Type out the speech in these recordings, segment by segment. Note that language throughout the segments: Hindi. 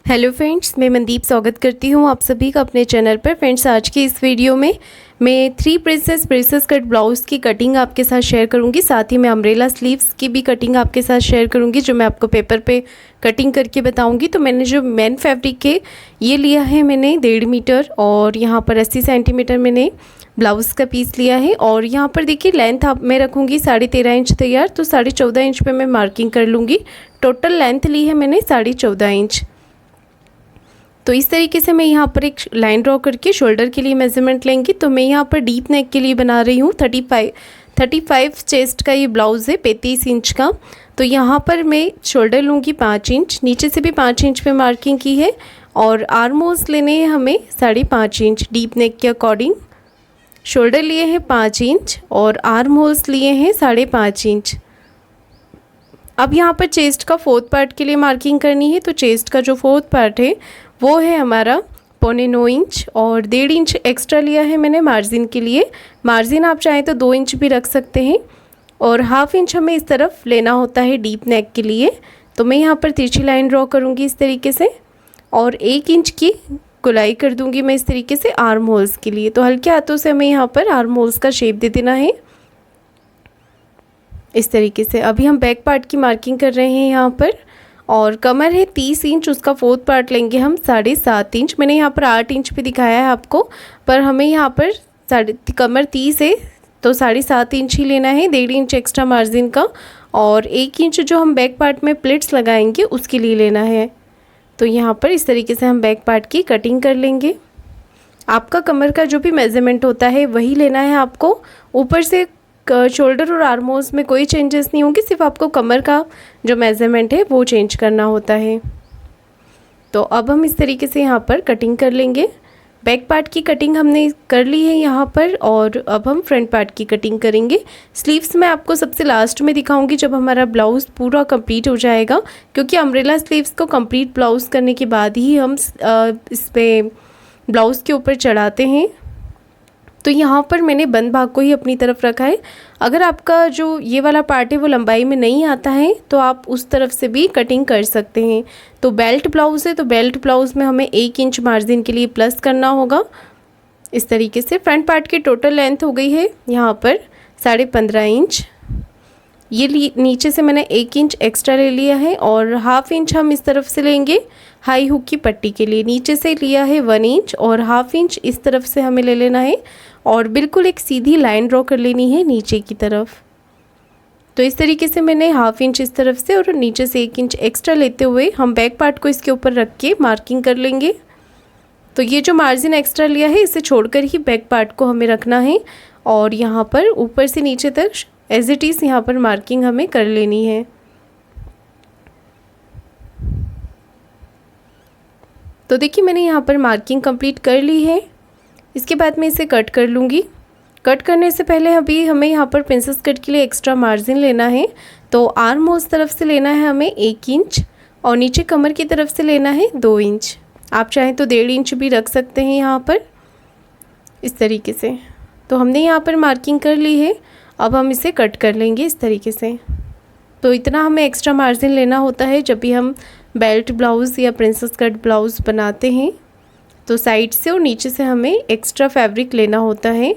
हेलो फ्रेंड्स, मैं मनदीप स्वागत करती हूँ आप सभी का अपने चैनल पर। फ्रेंड्स, आज की इस वीडियो में मैं 3 प्रिंसेस कट ब्लाउज़ की कटिंग आपके साथ शेयर करूँगी। साथ ही मैं अम्ब्रेला स्लीव्स की भी कटिंग आपके साथ शेयर करूँगी, जो मैं आपको पेपर पे कटिंग करके बताऊँगी। तो मैंने जो मेन फैब्रिक है ये लिया है मैंने 1.5 मीटर, और यहाँ पर 80 सेंटीमीटर मैंने ब्लाउज़ का पीस लिया है। और यहाँ पर देखिए लेंथ आप मैं रखूँगी 13.5 इंच तैयार, तो 14.5 इंच पे मैं मार्किंग कर लूँगी। टोटल लेंथ ली है मैंने 14.5 इंच। तो इस तरीके से मैं यहाँ पर एक लाइन ड्रॉ करके शोल्डर के लिए मेज़रमेंट लेंगी। तो मैं यहाँ पर डीप नेक के लिए बना रही हूँ 35 चेस्ट का ये ब्लाउज़ है 35 इंच का। तो यहाँ पर मैं शोल्डर लूँगी 5 इंच, नीचे से भी 5 इंच पे मार्किंग की है, और आर्म होल्स लेने हैं हमें 5.5 इंच डीप नेक के अकॉर्डिंग। शोल्डर लिए हैं 5 इंच और आर्म होल्स लिए हैं 5.5 इंच। अब यहाँ पर चेस्ट का 4th पार्ट के लिए मार्किंग करनी है। तो चेस्ट का जो 4th पार्ट है वो है हमारा 9.25 इंच, और 1.5 इंच एक्स्ट्रा लिया है मैंने मार्जिन के लिए। मार्जिन आप चाहें तो 2 इंच भी रख सकते हैं, और 1/2 इंच हमें इस तरफ लेना होता है डीप नेक के लिए। तो मैं यहाँ पर तिरछी लाइन ड्रॉ करूँगी इस तरीके से, और 1 इंच की गोलाई कर दूँगी मैं इस तरीके से आर्म होल्स के लिए। तो हल्के हाथों से हमें यहाँ पर आर्म होल्स का शेप दे देना है इस तरीके से। अभी हम बैक पार्ट की मार्किंग कर रहे हैं यहाँ पर, और कमर है 30 इंच, उसका 4th पार्ट लेंगे हम 7.5 इंच। मैंने यहाँ पर 8 इंच पे दिखाया है आपको, पर हमें यहाँ पर कमर 30 है तो 7.5 इंच ही लेना है, 1.5 इंच एक्स्ट्रा मार्जिन का, और 1 इंच जो हम बैक पार्ट में प्लिट्स लगाएंगे उसके लिए लेना है। तो यहाँ पर इस तरीके से हम बैक पार्ट की कटिंग कर लेंगे। आपका कमर का जो भी मेज़रमेंट होता है वही लेना है आपको। ऊपर से शोल्डर और आर्म होल्स में कोई चेंजेस नहीं होंगे, सिर्फ आपको कमर का जो मेज़रमेंट है वो चेंज करना होता है। तो अब हम इस तरीके से यहाँ पर कटिंग कर लेंगे। बैक पार्ट की कटिंग हमने कर ली है यहाँ पर, और अब हम फ्रंट पार्ट की कटिंग करेंगे। स्लीव्स मैं आपको सबसे लास्ट में दिखाऊंगी जब हमारा ब्लाउज़ पूरा कंप्लीट हो जाएगा, क्योंकि अम्ब्रेला स्लीव्स को कंप्लीट ब्लाउज़ करने के बाद ही हम इस पर ब्लाउज़ के ऊपर चढ़ाते हैं। तो यहाँ पर मैंने बंद भाग को ही अपनी तरफ रखा है। अगर आपका जो ये वाला पार्ट है वो लंबाई में नहीं आता है तो आप उस तरफ से भी कटिंग कर सकते हैं। तो बेल्ट ब्लाउज़ है, तो बेल्ट ब्लाउज़ में हमें 1 इंच मार्जिन के लिए प्लस करना होगा इस तरीके से। फ्रंट पार्ट की टोटल लेंथ हो गई है यहाँ पर 15.5 इंच। ये नीचे से मैंने 1 इंच एक्स्ट्रा ले लिया है, और 1/2 इंच हम इस तरफ से लेंगे हाई हुक की पट्टी के लिए। नीचे से लिया है 1 इंच, और 1/2 इंच इस तरफ से हमें ले लेना है, और बिल्कुल एक सीधी लाइन ड्रॉ कर लेनी है नीचे की तरफ। तो इस तरीके से मैंने 1/2 इंच इस तरफ से और नीचे से 1 इंच एक्स्ट्रा लेते हुए हम बैक पार्ट को इसके ऊपर रख के मार्किंग कर लेंगे। तो ये जो मार्जिन एक्स्ट्रा लिया है इसे छोड़कर ही बैक पार्ट को हमें रखना है, और यहाँ पर ऊपर से नीचे तक एज इट इज़ यहाँ पर मार्किंग हमें कर लेनी है। तो देखिए मैंने यहाँ पर मार्किंग कंप्लीट कर ली है। इसके बाद मैं इसे कट कर लूँगी। कट करने से पहले अभी हमें यहाँ पर प्रिंसेस कट के लिए एक्स्ट्रा मार्जिन लेना है। तो आर्म होल्स तरफ से लेना है हमें 1 इंच, और नीचे कमर की तरफ से लेना है 2 इंच। आप चाहें तो 1.5 इंच भी रख सकते हैं यहाँ पर इस तरीके से। तो हमने यहाँ पर मार्किंग कर ली है, अब हम इसे कट कर लेंगे इस तरीके से। तो इतना हमें एक्स्ट्रा मार्जिन लेना होता है जब भी हम बेल्ट ब्लाउज़ या प्रिंसेस कट ब्लाउज़ बनाते हैं। तो साइड से और नीचे से हमें एक्स्ट्रा फैब्रिक लेना होता है।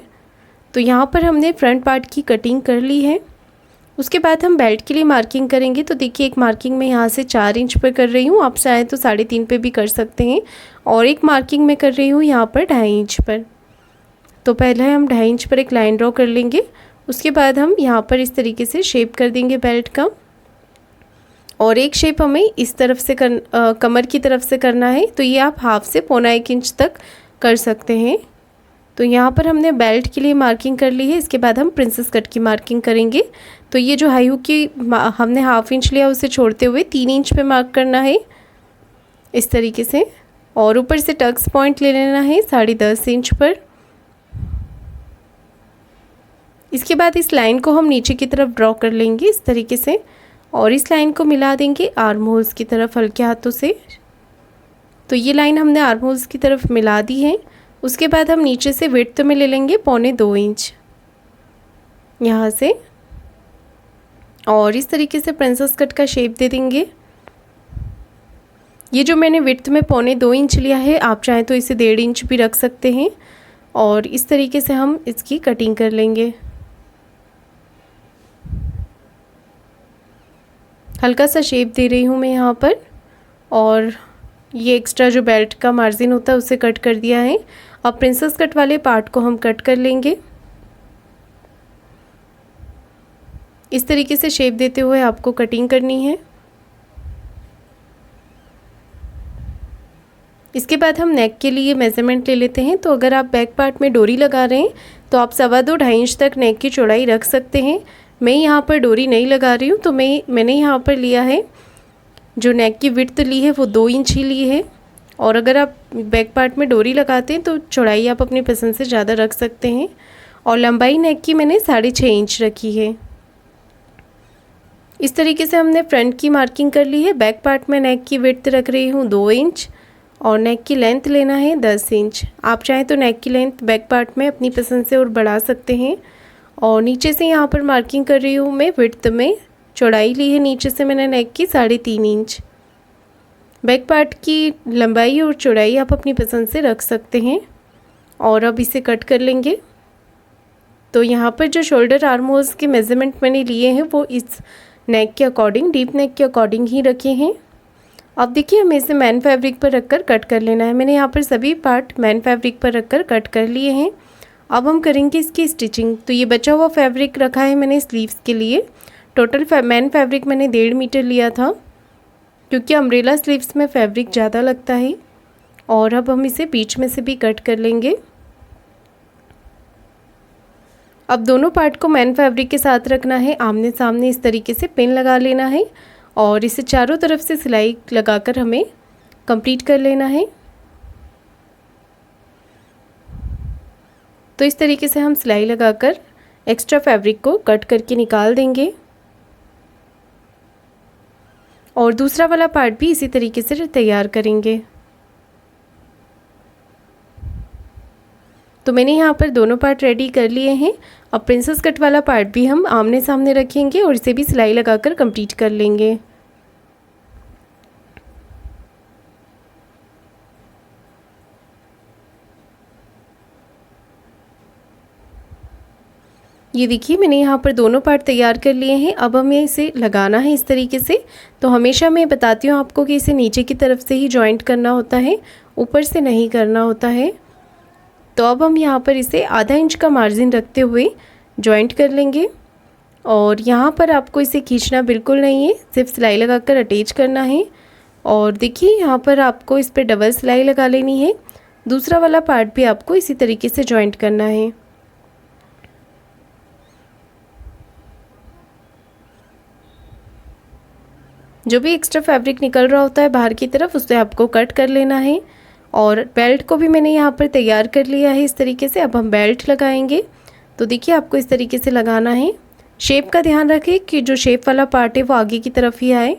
तो यहाँ पर हमने फ्रंट पार्ट की कटिंग कर ली है। उसके बाद हम बेल्ट के लिए मार्किंग करेंगे। तो देखिए एक मार्किंग मैं यहाँ से 4 इंच पर कर रही हूँ, आप चाहें तो 3.5 पे भी कर सकते हैं, और एक मार्किंग मैं कर रही हूँ यहाँ पर 2.5 इंच पर। तो पहले हम 2.5 इंच पर एक लाइन ड्रॉ कर लेंगे। उसके बाद हम यहाँ पर इस तरीके से शेप कर देंगे बेल्ट का, और एक शेप हमें इस तरफ से कमर की तरफ से करना है। तो ये आप 1/2 से 1.25 इंच तक कर सकते हैं। तो यहाँ पर हमने बेल्ट के लिए मार्किंग कर ली है। इसके बाद हम प्रिंसेस कट की मार्किंग करेंगे। तो ये जो हाई हुक की हमने 1/2 इंच लिया उसे छोड़ते हुए 3 इंच पे मार्क करना है इस तरीके से, और ऊपर से टक्स पॉइंट ले लेना है 10.5 इंच पर। इसके बाद इस लाइन को हम नीचे की तरफ ड्रॉ कर लेंगे इस तरीके से, और इस लाइन को मिला देंगे आर्म होल्स की तरफ हल्के हाथों से। तो ये लाइन हमने आर्म होल्स की तरफ मिला दी है। उसके बाद हम नीचे से विड्थ में ले लेंगे 2.25 इंच यहाँ से, और इस तरीके से प्रिंसेस कट का शेप दे देंगे। ये जो मैंने विड्थ में 1.25 इंच लिया है, आप चाहें तो इसे 1.5 इंच भी रख सकते हैं। और इस तरीके से हम इसकी कटिंग कर लेंगे। हल्का सा शेप दे रही हूँ मैं यहाँ पर। और ये एक्स्ट्रा जो बेल्ट का मार्जिन होता है उसे कट कर दिया है। अब प्रिंसेस कट वाले पार्ट को हम कट कर लेंगे। इस तरीके से शेप देते हुए आपको कटिंग करनी है। इसके बाद हम नेक के लिए मेज़रमेंट ले लेते हैं। तो अगर आप बैक पार्ट में डोरी लगा रहे हैं तो आप 2.25-2.5 इंच तक नेक की चौड़ाई रख सकते हैं। मैं यहाँ पर डोरी नहीं लगा रही हूँ, तो मैंने यहाँ पर लिया है, जो नेक की विड्थ ली है वो 2 इंच ही ली है। और अगर आप बैक पार्ट में डोरी लगाते हैं तो चौड़ाई आप अपनी पसंद से ज़्यादा रख सकते हैं। और लंबाई नेक की मैंने 6.5 इंच रखी है। इस तरीके से हमने फ्रंट की मार्किंग कर ली है। बैक पार्ट में नेक की विड्थ रख रही हूँ 2 इंच और नेक की लेंथ लेना है 10 इंच। आप चाहें तो नेक की लेंथ बैक पार्ट में अपनी पसंद से और बढ़ा सकते हैं। और नीचे से यहाँ पर मार्किंग कर रही हूँ मैं विड्थ में। चौड़ाई ली है नीचे से मैंने नेक की 3.5 इंच। बैक पार्ट की लंबाई और चौड़ाई आप अपनी पसंद से रख सकते हैं। और अब इसे कट कर लेंगे। तो यहाँ पर जो शोल्डर आर्म होल्स के मेज़रमेंट मैंने लिए हैं वो इस नेक के अकॉर्डिंग, डीप नेक के अकॉर्डिंग ही रखे हैं। अब देखिए हमें इसे मैन फैब्रिक पर रखकर कट कर लेना है। मैंने यहाँ पर सभी पार्ट मैन फैब्रिक पर रखकर कट कर लिए हैं। अब हम करेंगे इसकी स्टिचिंग। तो ये बचा हुआ फैब्रिक रखा है मैंने स्लीव्स के लिए। टोटल मैन फैब्रिक मैंने 1.5 मीटर लिया था, क्योंकि अम्ब्रेला स्लीव्स में फैब्रिक ज़्यादा लगता है। और अब हम इसे बीच में से भी कट कर लेंगे। अब दोनों पार्ट को मैन फैब्रिक के साथ रखना है, आमने सामने इस तरीके से पिन लगा लेना है और इसे चारों तरफ से सिलाई लगाकर हमें कंप्लीट कर लेना है। तो इस तरीके से हम सिलाई लगाकर एक्स्ट्रा फैब्रिक को कट करके निकाल देंगे। और दूसरा वाला पार्ट भी इसी तरीके से तैयार करेंगे। तो मैंने यहाँ पर दोनों पार्ट रेडी कर लिए हैं। अब प्रिंसेस कट वाला पार्ट भी हम आमने सामने रखेंगे और इसे भी सिलाई लगाकर कंप्लीट कर लेंगे। ये देखिए मैंने यहाँ पर दोनों पार्ट तैयार कर लिए हैं। अब हमें इसे लगाना है इस तरीके से। तो हमेशा मैं बताती हूँ आपको कि इसे नीचे की तरफ से ही जॉइंट करना होता है, ऊपर से नहीं करना होता है। तो अब हम यहाँ पर इसे आधा इंच का मार्जिन रखते हुए जॉइंट कर लेंगे। और यहाँ पर आपको इसे खींचना बिल्कुल नहीं है, सिर्फ सिलाई लगाकर अटैच करना है। और देखिए यहाँ पर आपको इस पर डबल सिलाई लगा लेनी है। दूसरा वाला पार्ट भी आपको इसी तरीके से जॉइंट करना है। जो भी एक्स्ट्रा फैब्रिक निकल रहा होता है बाहर की तरफ, उसे आपको कट कर लेना है। और बेल्ट को भी मैंने यहाँ पर तैयार कर लिया है इस तरीके से। अब हम बेल्ट लगाएंगे। तो देखिए आपको इस तरीके से लगाना है। शेप का ध्यान रखें कि जो शेप वाला पार्ट है वो आगे की तरफ ही आए।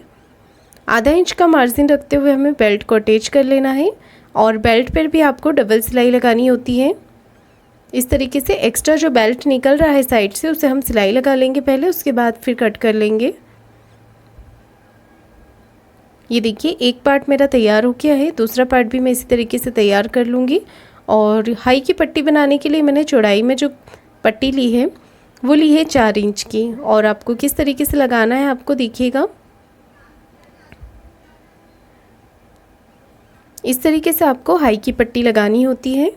आधा इंच का मार्जिन रखते हुए हमें बेल्ट को अटैच कर लेना है। और बेल्ट पर भी आपको डबल सिलाई लगानी होती है। इस तरीके से एक्स्ट्रा जो बेल्ट निकल रहा है साइड से, उसे हम सिलाई लगा लेंगे पहले, उसके बाद फिर कट कर लेंगे। ये देखिए एक पार्ट मेरा तैयार हो गया है, दूसरा पार्ट भी मैं इसी तरीके से तैयार कर लूँगी। और हाई की पट्टी बनाने के लिए मैंने चौड़ाई में जो पट्टी ली है वो ली है 4 इंच की। और आपको किस तरीके से लगाना है आपको देखिएगा, इस तरीके से आपको हाई की पट्टी लगानी होती है।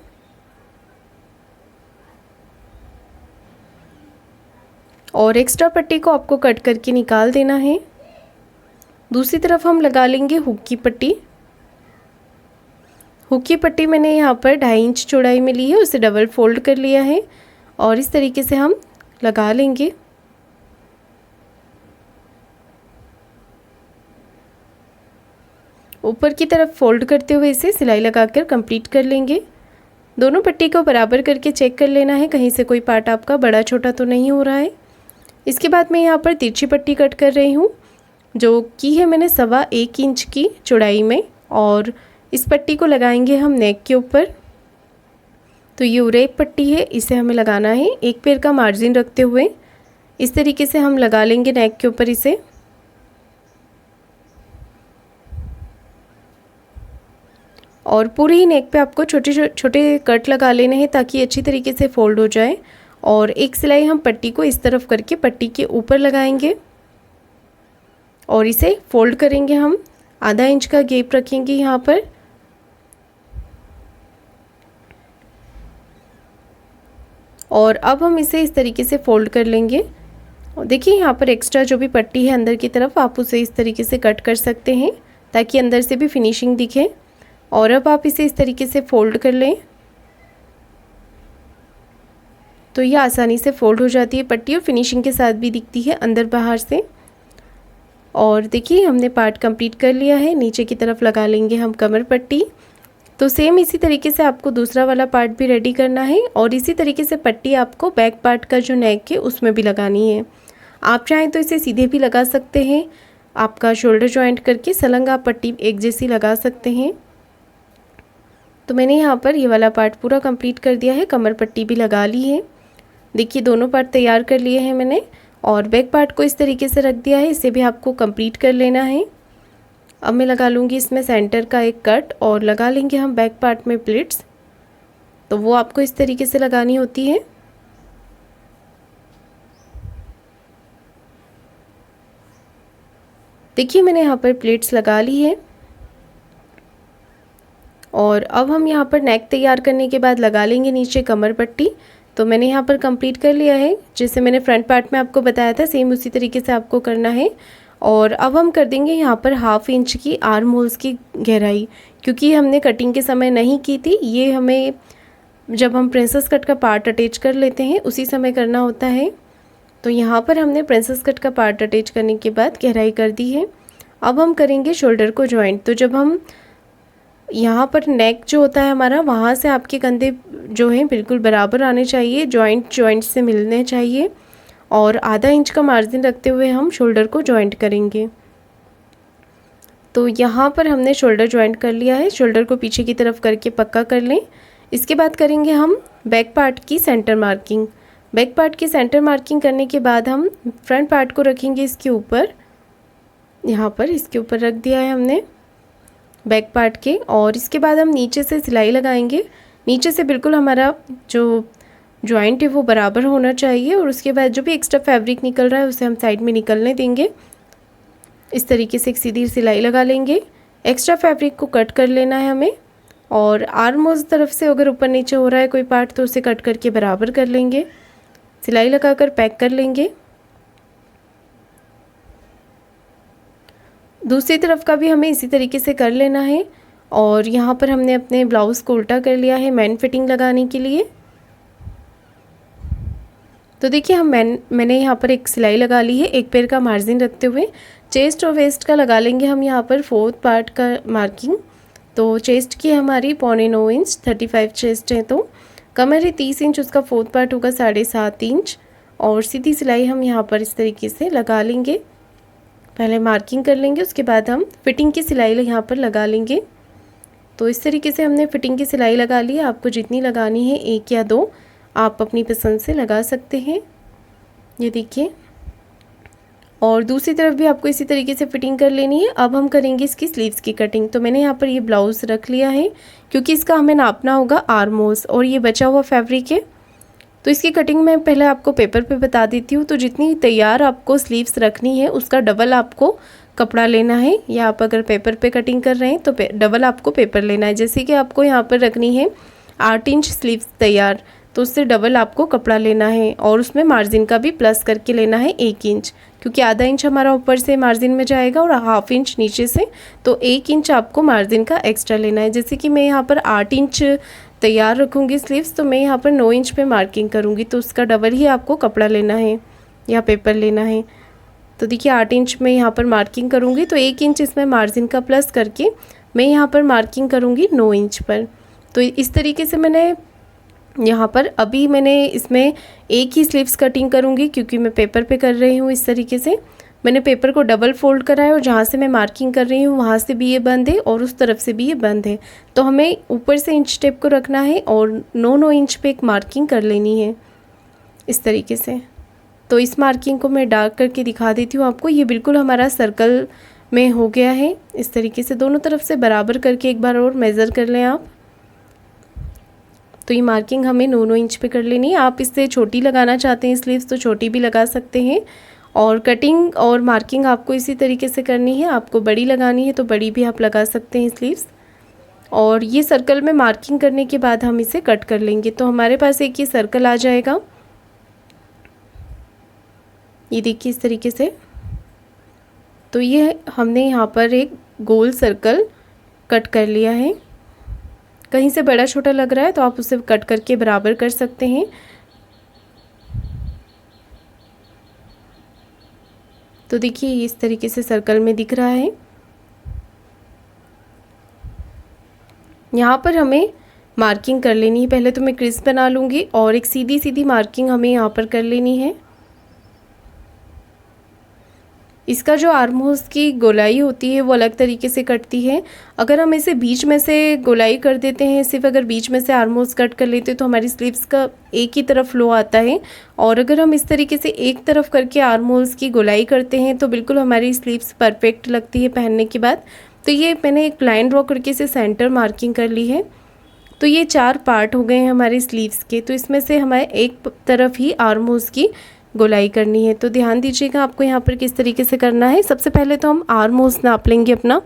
और एक्स्ट्रा पट्टी को आपको कट करके निकाल देना है। दूसरी तरफ हम लगा लेंगे हुक की पट्टी। हुक की पट्टी मैंने यहाँ पर 2.5 इंच चौड़ाई में ली है, उसे डबल फोल्ड कर लिया है और इस तरीके से हम लगा लेंगे। ऊपर की तरफ फोल्ड करते हुए इसे सिलाई लगाकर कंप्लीट कर लेंगे। दोनों पट्टी को बराबर करके चेक कर लेना है, कहीं से कोई पार्ट आपका बड़ा छोटा तो नहीं हो रहा है। इसके बाद मैं यहाँ पर तिरछी पट्टी कट कर रही हूँ, जो की है मैंने 1.25 इंच की चौड़ाई में। और इस पट्टी को लगाएंगे हम नेक के ऊपर। तो ये उरेप पट्टी है, इसे हमें लगाना है 1 पैर का मार्जिन रखते हुए। इस तरीके से हम लगा लेंगे नेक के ऊपर इसे। और पूरे ही नेक पे आपको छोटे छोटे कट लगा लेने हैं ताकि अच्छी तरीके से फोल्ड हो जाए। और एक सिलाई हम पट्टी को इस तरफ करके पट्टी के ऊपर लगाएंगे और इसे फोल्ड करेंगे। हम आधा इंच का गैप रखेंगे यहाँ पर। और अब हम इसे इस तरीके से फोल्ड कर लेंगे। और देखिए यहाँ पर एक्स्ट्रा जो भी पट्टी है अंदर की तरफ आप उसे इस तरीके से कट कर सकते हैं ताकि अंदर से भी फिनिशिंग दिखे। और अब आप इसे इस तरीके से फोल्ड कर लें तो ये आसानी से फोल्ड हो जाती है पट्टी और फिनिशिंग के साथ भी दिखती है अंदर बाहर से। और देखिए हमने पार्ट कंप्लीट कर लिया है। नीचे की तरफ लगा लेंगे हम कमर पट्टी। तो सेम इसी तरीके से आपको दूसरा वाला पार्ट भी रेडी करना है और इसी तरीके से पट्टी आपको बैक पार्ट का जो नेक है उसमें भी लगानी है। आप चाहें तो इसे सीधे भी लगा सकते हैं। आपका शोल्डर जॉइंट करके सलंग आप पट्टी एक जैसी लगा सकते हैं। तो मैंने यहाँ पर ये वाला पार्ट पूरा कंप्लीट कर दिया है, कमर पट्टी भी लगा ली है। देखिए दोनों पार्ट तैयार कर लिए हैं मैंने और बैक पार्ट को इस तरीके से रख दिया है। इसे भी आपको कंप्लीट कर लेना है। अब मैं लगा लूँगी इसमें सेंटर का एक कट और लगा लेंगे हम बैक पार्ट में प्लिट्स। तो वो आपको इस तरीके से लगानी होती है। देखिए मैंने यहाँ पर प्लेट्स लगा ली है। और अब हम यहाँ पर नेक तैयार करने के बाद लगा लेंगे नीचे कमर पट्टी। तो मैंने यहाँ पर कंप्लीट कर लिया है। जैसे मैंने फ्रंट पार्ट में आपको बताया था सेम उसी तरीके से आपको करना है। और अब हम कर देंगे यहाँ पर 1/2 इंच की आर्म होल्स की गहराई, क्योंकि हमने कटिंग के समय नहीं की थी। ये हमें जब हम प्रिंसेस कट का पार्ट अटैच कर लेते हैं उसी समय करना होता है। तो यहाँ पर हमने प्रिंसेस कट का पार्ट अटैच करने के बाद गहराई कर दी है। अब हम करेंगे शोल्डर को जॉइंट। तो जब हम यहाँ पर नेक जो होता है हमारा, वहाँ से आपके कंधे जो हैं बिल्कुल बराबर आने चाहिए, जॉइंट से मिलने चाहिए। और आधा इंच का मार्जिन रखते हुए हम शोल्डर को जॉइंट करेंगे। तो यहाँ पर हमने शोल्डर जॉइंट कर लिया है। शोल्डर को पीछे की तरफ करके पक्का कर लें। इसके बाद करेंगे हम बैक पार्ट की सेंटर मार्किंग। बैक पार्ट की सेंटर मार्किंग करने के बाद हम फ्रंट पार्ट को रखेंगे इसके ऊपर। यहाँ पर इसके ऊपर रख दिया है हमने बैक पार्ट के। और इसके बाद हम नीचे से सिलाई लगाएंगे। नीचे से बिल्कुल हमारा जो जॉइंट है वो बराबर होना चाहिए। और उसके बाद जो भी एक्स्ट्रा फैब्रिक निकल रहा है उसे हम साइड में निकलने देंगे। इस तरीके से एक सीधी सिलाई लगा लेंगे। एक्स्ट्रा फैब्रिक को कट कर लेना है हमें। और आर्म होल्स तरफ से अगर ऊपर नीचे हो रहा है कोई पार्ट तो उसे कट करके बराबर कर लेंगे। सिलाई लगाकर पैक कर लेंगे। दूसरी तरफ का भी हमें इसी तरीके से कर लेना है। और यहाँ पर हमने अपने ब्लाउज़ को उल्टा कर लिया है मैन फिटिंग लगाने के लिए। तो देखिए मैंने यहाँ पर एक सिलाई लगा ली है एक पैर का मार्जिन रखते हुए। चेस्ट और वेस्ट का लगा लेंगे हम यहाँ पर 4th पार्ट का मार्किंग। तो चेस्ट की हमारी 9.25 इंच 35 चेस्ट है। तो कमर है 30 इंच, उसका 4th पार्ट होगा 7.5 इंच। और सीधी सिलाई हम यहाँ पर इस तरीके से लगा लेंगे। पहले मार्किंग कर लेंगे, उसके बाद हम फिटिंग की सिलाई यहाँ पर लगा लेंगे। तो इस तरीके से हमने फिटिंग की सिलाई लगा ली है। आपको जितनी लगानी है 1 या 2 आप अपनी पसंद से लगा सकते हैं। ये देखिए। और दूसरी तरफ भी आपको इसी तरीके से फिटिंग कर लेनी है। अब हम करेंगे इसकी स्लीव्स की कटिंग। तो मैंने यहाँ पर ये ब्लाउज़ रख लिया है क्योंकि इसका हमें नापना होगा आर्म होल्स। और ये बचा हुआ फैब्रिक है तो इसकी कटिंग मैं पहले आपको पेपर पे बता देती हूँ। तो जितनी तैयार आपको स्लीव्स रखनी है उसका डबल आपको कपड़ा लेना है। या आप अगर पेपर पे कटिंग कर रहे हैं तो डबल आपको पेपर लेना है। जैसे कि आपको यहाँ पर रखनी है 8 इंच स्लीव्स तैयार, तो उससे डबल आपको कपड़ा लेना है। और उसमें मार्जिन का भी प्लस करके लेना है 1 इंच, क्योंकि आधा इंच हमारा ऊपर से मार्जिन में जाएगा और 1/2 इंच नीचे से। तो 1 इंच आपको मार्जिन का एक्स्ट्रा लेना है। जैसे कि मैं यहाँ पर 8 इंच तैयार रखूँगी स्लीव्स, तो मैं यहाँ पर 9 इंच पे मार्किंग करूँगी। तो उसका डबल ही आपको कपड़ा लेना है या पेपर लेना है। तो देखिए 8 इंच में यहाँ पर मार्किंग करूँगी तो 1 इंच इसमें मार्जिन का प्लस करके मैं यहाँ पर मार्किंग करूँगी 9 इंच पर। तो इस तरीके से मैंने यहाँ पर अभी मैंने इसमें एक ही स्लीव्स कटिंग करूँगी क्योंकि मैं पेपर पे कर रही हूँ। इस तरीके से मैंने पेपर को डबल फोल्ड करा है और जहाँ से मैं मार्किंग कर रही हूँ वहाँ से भी ये बंद है और उस तरफ से भी ये बंद है। तो हमें ऊपर से इंच टेप को रखना है और 9 इंच पे एक मार्किंग कर लेनी है इस तरीके से। तो इस मार्किंग को मैं डार्क करके दिखा देती हूँ आपको। ये बिल्कुल हमारा सर्कल में हो गया है। इस तरीके से दोनों तरफ से बराबर करके एक बार और मेज़र कर लें आप। तो ये मार्किंग हमें 9 इंच पे कर लेनी है। आप इससे छोटी लगाना चाहते हैं स्लीव्स तो छोटी भी लगा सकते हैं, और कटिंग और मार्किंग आपको इसी तरीके से करनी है। आपको बड़ी लगानी है तो बड़ी भी आप लगा सकते हैं स्लीव्स। और ये सर्कल में मार्किंग करने के बाद हम इसे कट कर लेंगे। तो हमारे पास एक ये सर्कल आ जाएगा, ये देखिए इस तरीके से। तो ये हमने यहाँ पर एक गोल सर्कल कट कर लिया है। कहीं से बड़ा छोटा लग रहा है तो आप उसे कट करके बराबर कर सकते हैं। तो देखिए इस तरीके से सर्कल में दिख रहा है। यहाँ पर हमें मार्किंग कर लेनी है। पहले तो मैं क्रीज बना लूँगी और एक सीधी सीधी मार्किंग हमें यहाँ पर कर लेनी है। इसका जो आर्म होल्स की गोलाई होती है वो अलग तरीके से कटती है। अगर हम इसे बीच में से गोलाई कर देते हैं, सिर्फ अगर बीच में से आर्म होल्स कट कर लेते हैं तो हमारी स्लीव्स का एक ही तरफ फ्लो आता है। और अगर हम इस तरीके से एक तरफ करके आर्म होल्स की गोलाई करते हैं तो बिल्कुल हमारी स्लीव्स परफेक्ट लगती है पहनने के बाद। तो ये मैंने एक लाइन ड्रॉ करके इसे सेंटर मार्किंग कर ली है। तो ये 4 पार्ट हो गए हैं हमारे स्लीव्स के। तो इसमें से हमारे एक तरफ ही आर्म होल्स की गोलाई करनी है। तो ध्यान दीजिएगा आपको यहाँ पर किस तरीके से करना है। सबसे पहले तो हम आर्म होल्स नाप लेंगे अपना,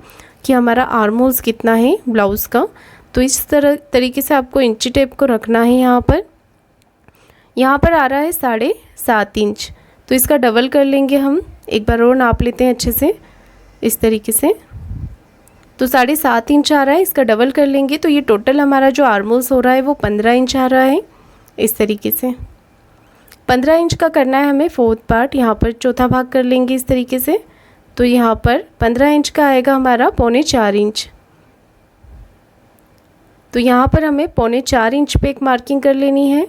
कि हमारा आर्म होल्स कितना है ब्लाउज़ का। तो इस तरीके से आपको इंची टेप को रखना है। यहाँ पर आ रहा है 7.5 इंच। तो इसका डबल कर लेंगे हम। एक बार और नाप लेते हैं अच्छे से इस तरीके से। तो 7.5 इंच आ रहा है, इसका डबल कर लेंगे। तो ये टोटल हमारा जो आर्म होल्स हो रहा है वो 15 इंच आ रहा है। इस तरीके से 15 इंच का करना है हमें 4th पार्ट। यहाँ पर चौथा भाग कर लेंगे इस तरीके से। तो यहाँ पर 15 इंच का आएगा हमारा 3.25 इंच। तो यहाँ पर हमें 3.25 इंच पे एक मार्किंग कर लेनी है।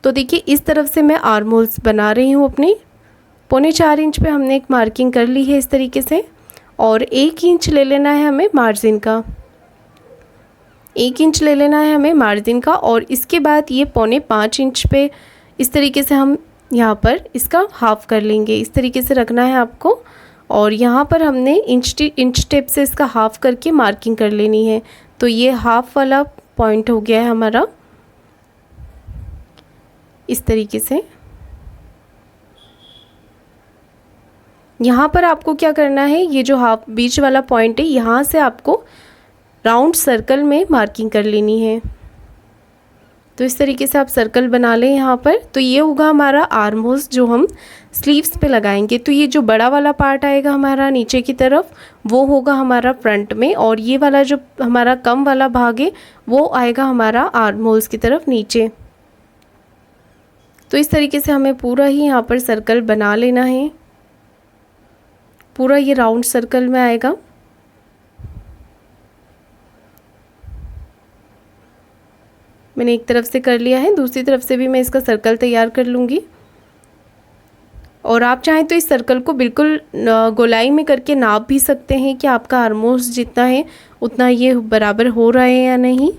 तो देखिए इस तरफ से मैं आर्म होल्स बना रही हूँ अपनी। 3.25 इंच पे हमने एक मार्किंग कर ली है इस तरीके से। और 1 इंच ले लेना है हमें मार्जिन का, 1 इंच ले लेना है हमें मार्जिन का। और इसके बाद ये 4.25 इंच पे इस तरीके से हम यहाँ पर इसका हाफ कर लेंगे। इस तरीके से रखना है आपको। और यहाँ पर हमने इंच टेप से इसका हाफ करके मार्किंग कर लेनी है। तो ये हाफ वाला पॉइंट हो गया है हमारा इस तरीके से। यहाँ पर आपको क्या करना है, ये जो हाफ बीच वाला पॉइंट है यहाँ से आपको राउंड सर्कल में मार्किंग कर लेनी है। तो इस तरीके से आप सर्कल बना लें यहाँ पर। तो ये होगा हमारा आर्म होल्स जो हम स्लीव्स पे लगाएंगे। तो ये जो बड़ा वाला पार्ट आएगा हमारा नीचे की तरफ वो होगा हमारा फ्रंट में, और ये वाला जो हमारा कम वाला भाग है वो आएगा हमारा आर्म होल्स की तरफ नीचे। तो इस तरीके से हमें पूरा ही यहाँ पर सर्कल बना लेना है। पूरा ये राउंड सर्कल में आएगा। मैंने एक तरफ से कर लिया है, दूसरी तरफ से भी मैं इसका सर्कल तैयार कर लूँगी। और आप चाहें तो इस सर्कल को बिल्कुल गोलाई में करके नाप भी सकते हैं कि आपका आर्म होल्स जितना है उतना ये बराबर हो रहा है या नहीं।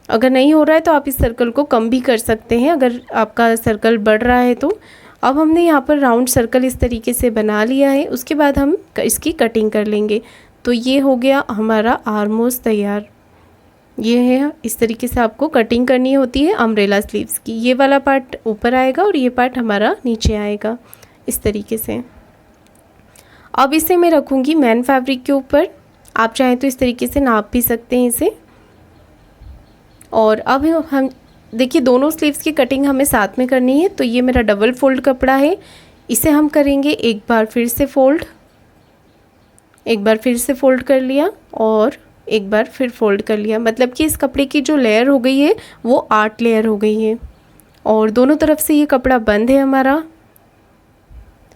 अगर नहीं हो रहा है तो आप इस सर्कल को कम भी कर सकते हैं अगर आपका सर्कल बढ़ रहा है तो। अब हमने यहाँ पर राउंड सर्कल इस तरीके से बना लिया है। उसके बाद हम इसकी कटिंग कर लेंगे। तो ये हो गया हमारा आर्म होल्स तैयार। ये है, इस तरीके से आपको कटिंग करनी होती है अम्ब्रेला स्लीव्स की। ये वाला पार्ट ऊपर आएगा और ये पार्ट हमारा नीचे आएगा इस तरीके से। अब इसे मैं रखूँगी मैन फैब्रिक के ऊपर। आप चाहें तो इस तरीके से नाप भी सकते हैं इसे। और अब हम देखिए दोनों स्लीव्स की कटिंग हमें साथ में करनी है। तो ये मेरा डबल फोल्ड कपड़ा है, इसे हम करेंगे एक बार फिर से फोल्ड, एक बार फिर से फोल्ड कर लिया और एक बार फिर फोल्ड कर लिया। मतलब कि इस कपड़े की जो लेयर हो गई है वो 8 लेयर हो गई है। और दोनों तरफ से ये कपड़ा बंद है हमारा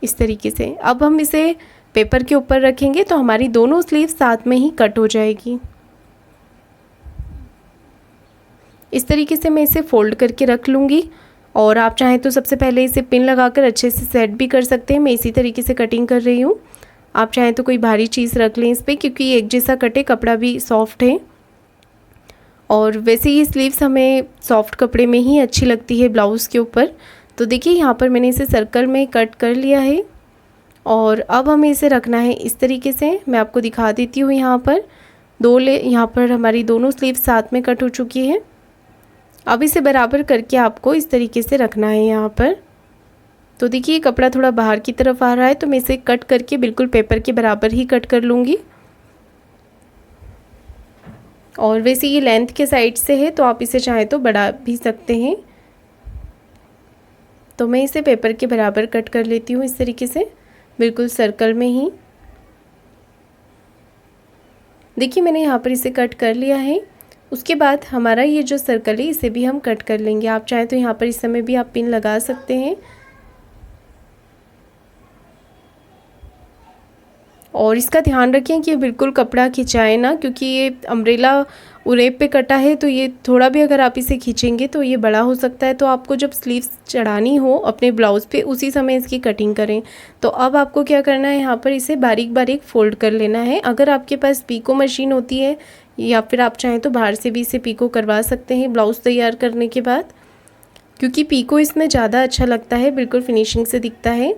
इस तरीके से। अब हम इसे पेपर के ऊपर रखेंगे तो हमारी दोनों स्लीव साथ में ही कट हो जाएगी। इस तरीके से मैं इसे फोल्ड करके रख लूँगी। और आप चाहें तो सबसे पहले इसे पिन लगाकर अच्छे से सेट भी कर सकते हैं। मैं इसी तरीके से कटिंग कर रही हूँ। आप चाहें तो कोई भारी चीज़ रख लें इस पर, क्योंकि ये एक जैसा कटे, कपड़ा भी सॉफ्ट है। और वैसे ये स्लीव्स हमें सॉफ्ट कपड़े में ही अच्छी लगती है ब्लाउज़ के ऊपर। तो देखिए यहाँ पर मैंने इसे सर्कल में कट कर लिया है। और अब हमें इसे रखना है इस तरीके से। मैं आपको दिखा देती हूँ। यहाँ पर यहाँ पर हमारी दोनों स्लीव साथ में कट हो चुकी है। अब इसे बराबर करके आपको इस तरीके से रखना है यहाँ पर। तो देखिए कपड़ा थोड़ा बाहर की तरफ आ रहा है, तो मैं इसे कट करके बिल्कुल पेपर के बराबर ही कट कर लूँगी। और वैसे ये लेंथ के साइड से है, तो आप इसे चाहें तो बढ़ा भी सकते हैं। तो मैं इसे पेपर के बराबर कट कर लेती हूँ इस तरीके से, बिल्कुल सर्कल में ही। देखिए मैंने यहाँ पर इसे कट कर लिया है। उसके बाद हमारा ये जो सर्कल है इसे भी हम कट कर लेंगे। आप चाहें तो यहाँ पर इस समय भी आप पिन लगा सकते हैं। और इसका ध्यान रखें कि बिल्कुल कपड़ा खिंचाए ना, क्योंकि ये अम्ब्रेला उरेप पे कटा है, तो ये थोड़ा भी अगर आप इसे खींचेंगे तो ये बड़ा हो सकता है। तो आपको जब स्लीव्स चढ़ानी हो अपने ब्लाउज़ पे उसी समय इसकी कटिंग करें। तो अब आपको क्या करना है, यहाँ पर इसे बारीक बारीक फ़ोल्ड कर लेना है। अगर आपके पास पीको मशीन होती है या फिर आप चाहें तो बाहर से भी इसे पीको करवा सकते हैं ब्लाउज़ तैयार करने के बाद, क्योंकि पीको इसमें ज़्यादा अच्छा लगता है, बिल्कुल फिनिशिंग से दिखता है।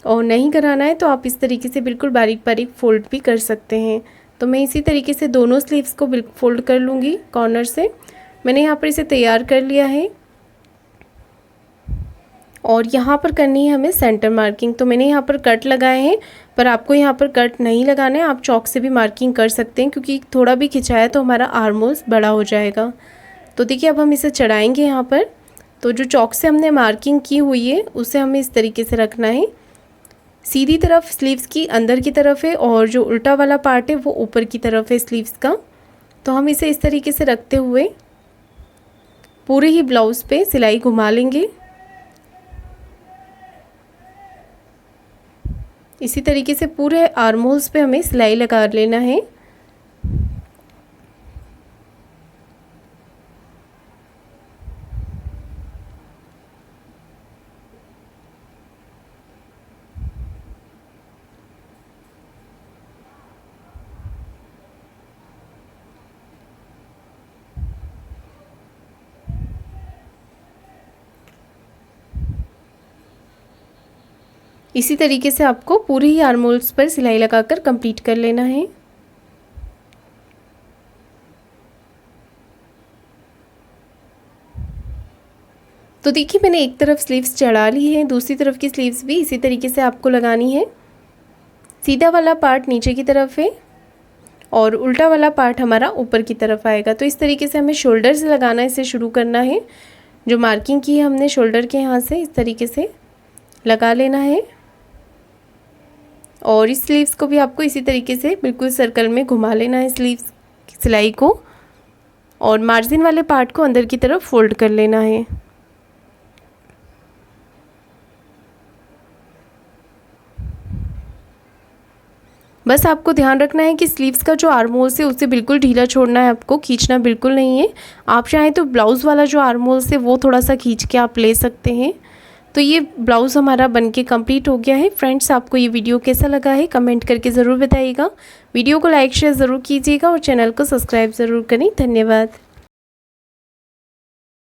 और नहीं कराना है तो आप इस तरीके से बिल्कुल बारीक बारीक फ़ोल्ड भी कर सकते हैं। तो मैं इसी तरीके से दोनों स्लीव्स को बिल्कुल फ़ोल्ड कर लूँगी कॉर्नर से। मैंने यहाँ पर इसे तैयार कर लिया है। और यहाँ पर करनी है हमें सेंटर मार्किंग। तो मैंने यहाँ पर कट लगाए हैं, पर आपको यहाँ पर कट नहीं लगाना है, आप चॉक से भी मार्किंग कर सकते हैं, क्योंकि थोड़ा भी खिंचाया तो हमारा आर्म होल्स बड़ा हो जाएगा। तो देखिए अब हम इसे चढ़ाएंगे यहाँ पर। तो जो चॉक से हमने मार्किंग की हुई है उसे हमें इस तरीके से रखना है। सीधी तरफ स्लीव्स की अंदर की तरफ है और जो उल्टा वाला पार्ट है वो ऊपर की तरफ है स्लीव्स का। तो हम इसे इस तरीके से रखते हुए पूरे ही ब्लाउज़ पे सिलाई घुमा लेंगे। इसी तरीके से पूरे आर्म होल्स पे हमें सिलाई लगा लेना है। इसी तरीके से आपको पूरी ही आर्म होल्स पर सिलाई लगाकर कंप्लीट कर लेना है। तो देखिए मैंने एक तरफ स्लीव्स चढ़ा ली है, दूसरी तरफ की स्लीव्स भी इसी तरीके से आपको लगानी है। सीधा वाला पार्ट नीचे की तरफ है और उल्टा वाला पार्ट हमारा ऊपर की तरफ आएगा। तो इस तरीके से हमें शोल्डर से लगाना, इसे शुरू करना है। जो मार्किंग की है हमने शोल्डर के यहाँ से इस तरीके से लगा लेना है। और इस स्लीव्स को भी आपको इसी तरीके से बिल्कुल सर्कल में घुमा लेना है स्लीव्स सिलाई को, और मार्जिन वाले पार्ट को अंदर की तरफ फोल्ड कर लेना है। बस आपको ध्यान रखना है कि स्लीव्स का जो आर्म होल्स है उसे बिल्कुल ढीला छोड़ना है, आपको खींचना बिल्कुल नहीं है। आप चाहें तो ब्लाउज़ वाला जो आर्म होल्स है वो थोड़ा सा खींच के आप ले सकते हैं। तो ये ब्लाउज़ हमारा बनके कंप्लीट हो गया है। फ्रेंड्स आपको ये वीडियो कैसा लगा है कमेंट करके ज़रूर बताइएगा। वीडियो को लाइक शेयर ज़रूर कीजिएगा और चैनल को सब्सक्राइब ज़रूर करें। धन्यवाद।